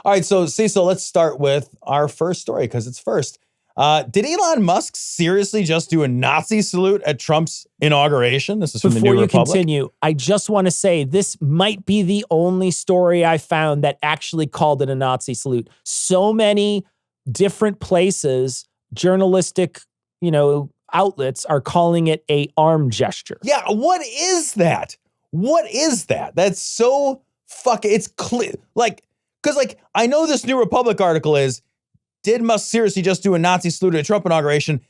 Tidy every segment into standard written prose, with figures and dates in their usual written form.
All right, so Cecil, let's start with our first story because it's first. Did Elon Musk seriously just do a Nazi salute at Trump's inauguration? This is from the New Republic. Before you continue, I just want to say this might be the only story I found that actually called it a Nazi salute. So many different places, journalistic, outlets are calling it a arm gesture. Yeah, what is that? What is that? That's so fucking, it's clear. Because I know this New Republic article is, did Musk seriously just do a Nazi salute at a Trump inauguration?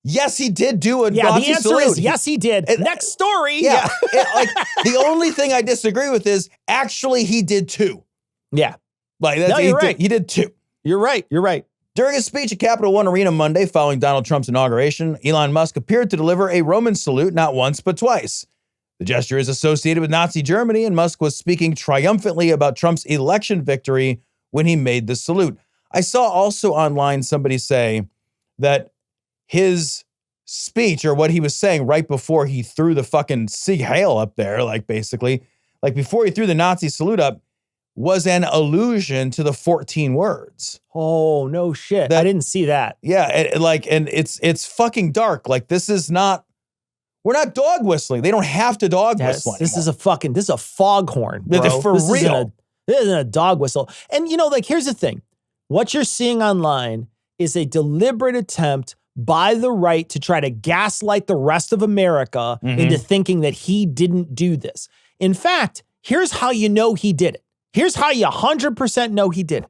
Yes, he did do a Nazi salute. Yeah, the answer is yes, he did. Next story. Yeah. The only thing I disagree with is actually he did two. Yeah. You're right. He did two. You're right. During his speech at Capital One Arena Monday following Donald Trump's inauguration, Elon Musk appeared to deliver a Roman salute not once but twice. The gesture is associated with Nazi Germany, and Musk was speaking triumphantly about Trump's election victory when he made the salute. I saw also online somebody say that his speech, or what he was saying right before he threw the fucking Sieg Heil up there, before he threw the Nazi salute up, was an allusion to the 14 words. Oh, no shit. I didn't see that. Yeah, and it's fucking dark. This is not, we're not dog whistling. They don't have to dog whistle anymore. This is a foghorn, bro. For real. This isn't a dog whistle. And here's the thing. What you're seeing online is a deliberate attempt by the right to try to gaslight the rest of America into thinking that he didn't do this. In fact, here's how you know he did it. Here's how you 100% know he did it.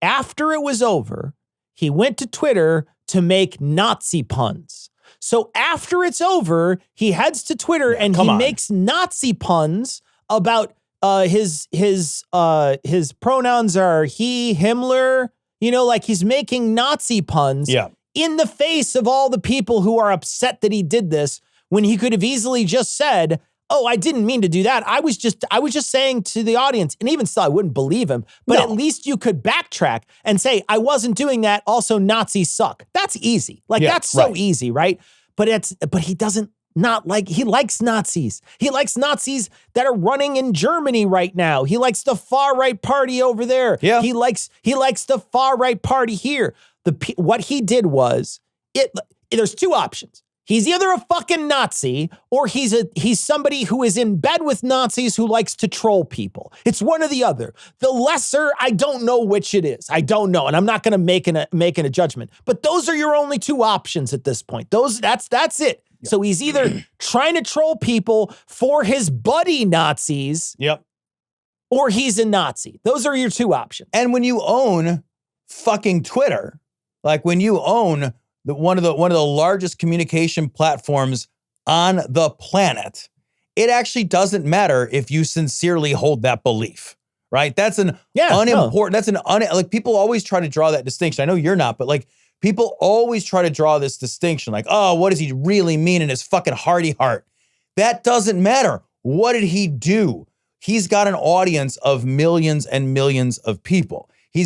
After it was over, he went to Twitter to make Nazi puns. So after it's over, he heads to Twitter and he makes Nazi puns about his pronouns are he, Himmler, he's making Nazi puns in the face of all the people who are upset that he did this, when he could have easily just said, oh, I didn't mean to do that. I was just saying to the audience, and even still, I wouldn't believe him, but at least you could backtrack and say, I wasn't doing that. Also, Nazis suck. That's easy. That's so easy, right? But he doesn't. He likes Nazis. He likes Nazis that are running in Germany right now. He likes the far right party over there. Yeah. He likes the far right party here. What he did was, there's two options. He's either a fucking Nazi or he's somebody who is in bed with Nazis who likes to troll people. It's one or the other. The lesser, I don't know which it is. I don't know, and I'm not going to make a judgment. But those are your only two options at this point. That's it. Yep. So he's either trying to troll people for his buddy Nazis, or he's a Nazi. Those are your two options. And when you own fucking Twitter, when you own one of the largest communication platforms on the planet, it actually doesn't matter if you sincerely hold that belief, right? That's an unimportant. That's people always try to draw that distinction. I know you're not, but people always try to draw this distinction. Oh, what does he really mean in his fucking hearty heart? That doesn't matter. What did he do? He's got an audience of millions and millions of people. He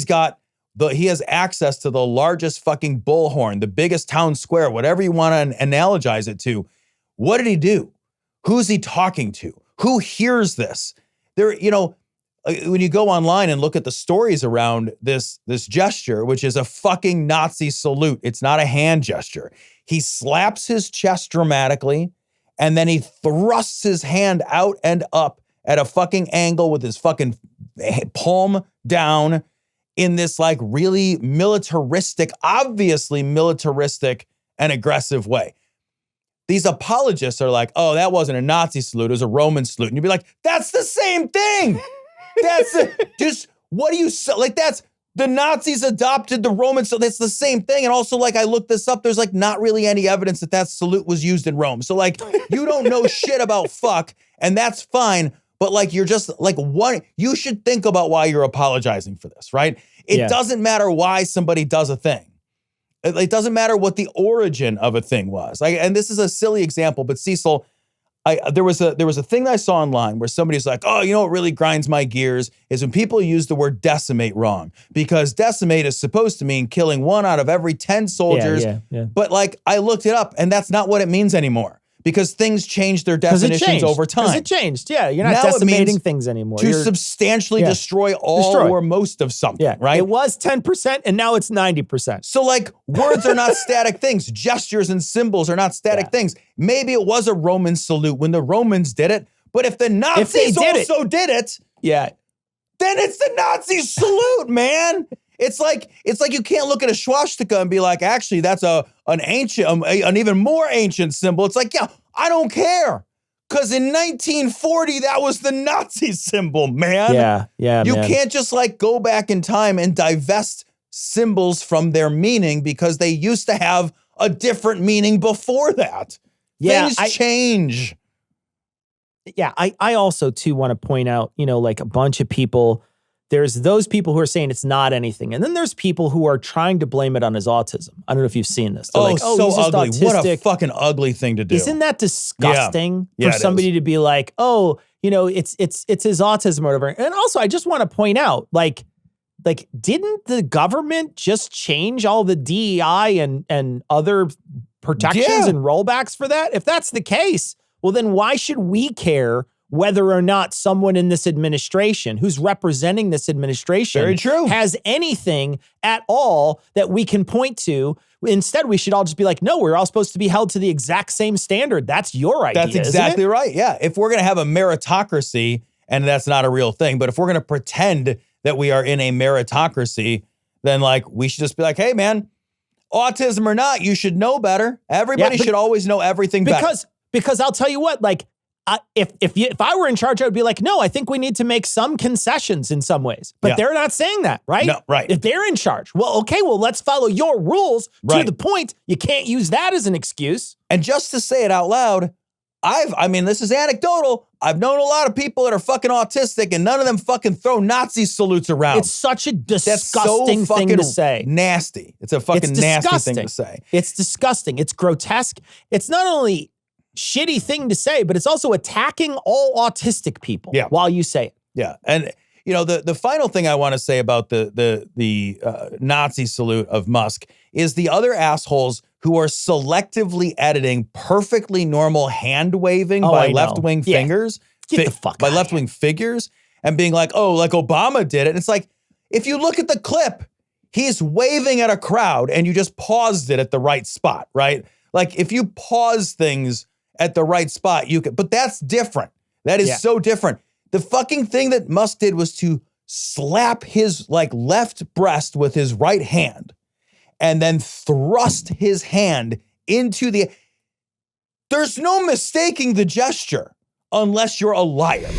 has access to the largest fucking bullhorn, the biggest town square, whatever you want to analogize it to. What did he do? Who's he talking to? Who hears this? When you go online and look at the stories around this gesture, which is a fucking Nazi salute, it's not a hand gesture. He slaps his chest dramatically, and then he thrusts his hand out and up at a fucking angle with his fucking palm down in this really militaristic, obviously militaristic and aggressive way. These apologists are oh, that wasn't a Nazi salute, it was a Roman salute. And you'd be like, that's the same thing. That's what do you say? That's the Nazis adopted the Roman salute. That's the same thing. And also I looked this up. There's not really any evidence that salute was used in Rome. So you don't know shit about fuck, and that's fine. But you're just what you should think about why you're apologizing for this, right? It doesn't matter why somebody does a thing. It doesn't matter what the origin of a thing was. And this is a silly example, but Cecil, there was a thing that I saw online where somebody's like, oh, what really grinds my gears is when people use the word decimate wrong, because decimate is supposed to mean killing 1 out of every 10 soldiers. Yeah. But I looked it up, and that's not what it means anymore. because things change their definitions over time. Because it changed. Yeah, you're not Now it decimating means things anymore. To substantially destroy all or most of something, right? It was 10% and now it's 90%. So like words are not static things. Gestures and symbols are not static things. Maybe it was a Roman salute when the Romans did it, but if the Nazis also did it, then it's the Nazi salute, man. It's like you can't look at a swastika and be like, actually, that's an ancient, an even more ancient symbol. It's like, yeah, I don't care. Because in 1940, that was the Nazi symbol, man. You can't just like go back in time and divest symbols from their meaning because they used to have a different meaning before that. Things change. Yeah, I also, too, want to point out, like a bunch of people, there's those people who are saying it's not anything. And then there's people who are trying to blame it on his autism. I don't know if you've seen this. They're like, so ugly. Autistic. What a fucking ugly thing to do. Isn't that disgusting for somebody to be like, it's his autism or whatever. And also, I just want to point out, like, didn't the government just change all the DEI and other protections and rollbacks for that? If that's the case, well, then why should we care whether or not someone in this administration who's representing this administration has anything at all that we can point to? Instead, we should all just be like, no, we're all supposed to be held to the exact same standard. That's your idea. That's exactly right. Yeah. If we're going to have a meritocracy, and that's not a real thing, but if we're going to pretend that we are in a meritocracy, then like we should just be like, hey, man, autism or not, you should know better. Everybody should always know everything better. Because I'll tell you what, like, if I were in charge, I would be like, no, I think we need to make some concessions in some ways. But they're not saying that, right? No, right. If they're in charge, well, okay, well, let's follow your rules to the point. You can't use that as an excuse. And just to say it out loud, I mean, this is anecdotal. I've known a lot of people that are fucking autistic and none of them fucking throw Nazi salutes around. It's such a disgusting thing to say. Nasty. It's a fucking nasty thing to say. It's disgusting. It's grotesque. It's not only shitty thing to say, but it's also attacking all autistic people while you say it. Yeah. And the final thing I want to say about the Nazi salute of Musk is the other assholes who are selectively editing perfectly normal hand waving by left-wing fingers. Get the fuck by left-wing figures and being like, oh, like Obama did it. And it's like, if you look at the clip, he's waving at a crowd and you just paused it at the right spot, right? Like if you pause things at the right spot, you can, but that's different. That is so different. The fucking thing that Musk did was to slap his like left breast with his right hand and then thrust his hand into there's no mistaking the gesture unless you're a liar.